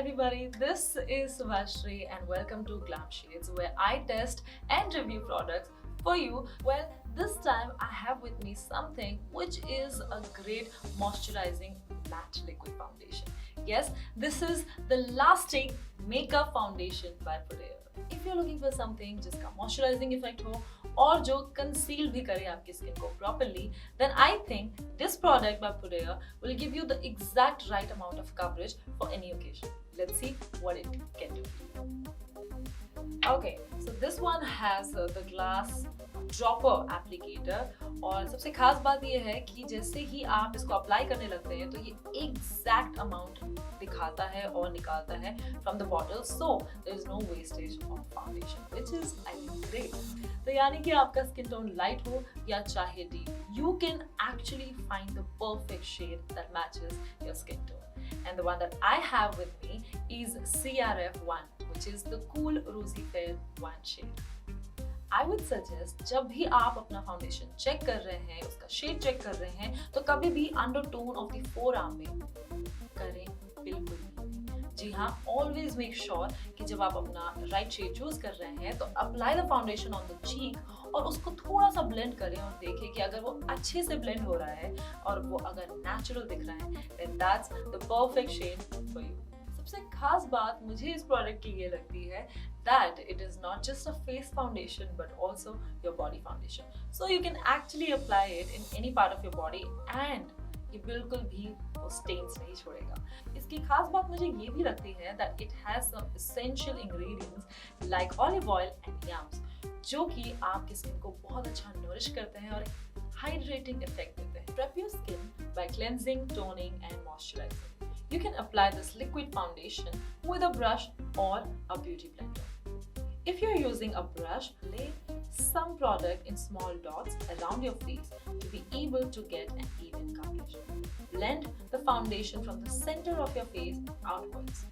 everybody, this is Subhashri and welcome to Glam Shades, where I test and review products for you. Well, this time I have with me something which is a great moisturizing matte liquid foundation. Yes, this is the lasting makeup foundation by Prodeo. If you're looking for something जिसका moisturizing effect हो और जो conceal भी करे आपकी skin को properly, then I think this product by Prodeo will give you the exact right amount of coverage for any occasion. Let's see what it can do. Okay, so this one has the glass dropper applicator और सबसे खास बात ये है कि जैसे ही आप इसको अप्लाई करने लगते हैं तो ये एग्जैक्ट अमाउंट दिखाता है और निकालता है from the bottle, so there is no wastage of foundation, which is I think great. तो यानी कि आपका स्किन टोन लाइट हो या चाहे deep, you can actually find the perfect shade that matches your skin tone. And the one that I have with me is CRF1, which is the Cool Rosy Fair 1 shade. I would suggest जब भी आप अपना foundation check कर रहे हैं, उसका shade check कर रहे हैं, तो कभी भी अंडरटोन ऑफ द फोरआर्म में करें बिल्कुल नहीं। जी हाँ, ऑलवेज मेक श्योर कि जब आप अपना राइट शेड चूज कर रहे हैं तो apply the foundation on the cheek और उसको थोड़ा सा ब्लेंड करें और देखें कि अगर वो अच्छे से ब्लेंड हो रहा है और वो अगर नेचुरल दिख रहा है, then that's the perfect shade for you. सबसे खास बात मुझे इस प्रोडक्ट की ये लगती है that it is not just a face foundation but also your body foundation. So you can actually apply it in any part of your body and ये बिल्कुल भी वो stains नहीं छोड़ेगा. इसकी खास बात मुझे ये भी लगती है that it has some essential ingredients like olive oil and yams जो कि आपके स्किन को बहुत अच्छा nourish करते हैं और hydrating effect देते हैं. Prep your skin by cleansing, toning and moisturizing. You can apply this liquid foundation with a brush or a beauty blender. If you're using a brush, lay some product in small dots around your face to be able to get an even coverage. Blend the foundation from the center of your face outwards.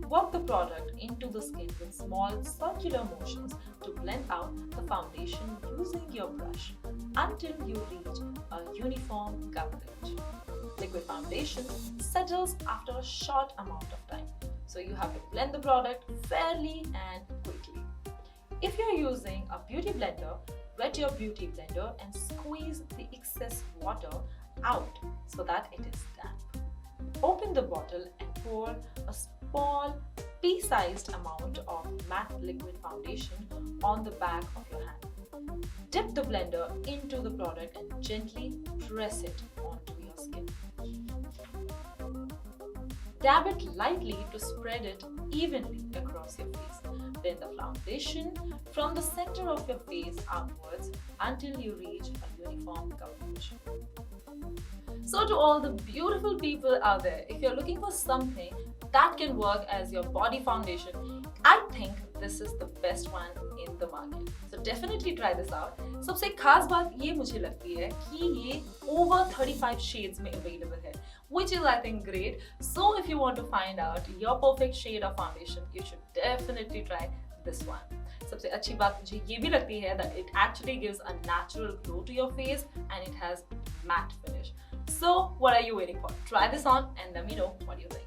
Work the product into the skin with small circular motions to blend out the foundation using your brush until you reach a uniform coverage. Liquid foundation settles after a short amount of time, so you have to blend the product fairly and quickly. If you're using a beauty blender, wet your beauty blender and squeeze the excess water out so that it is damp. Open the bottle and pour a small pea-sized amount of matte liquid foundation on the back of your hand. Dip the blender into the product and gently press it onto your skin. Dab it lightly to spread it evenly across your face. Blend the foundation from the center of your face outwards until you reach a uniform coverage. So to all the beautiful people out there, if you're looking for something that can work as your body foundation, I think this is the best one in the market. So definitely try this out. सबसे खास बात ये मुझे लगती है कि ये over 35 shades में available है, which is I think great. So if you want to find out your perfect shade of foundation, you should definitely try this one. सबसे अच्छी बात मुझे ये भी लगती है that it actually gives a natural glow to your face and it has matte finish. So what are you waiting for? Try this on and let me know what you think.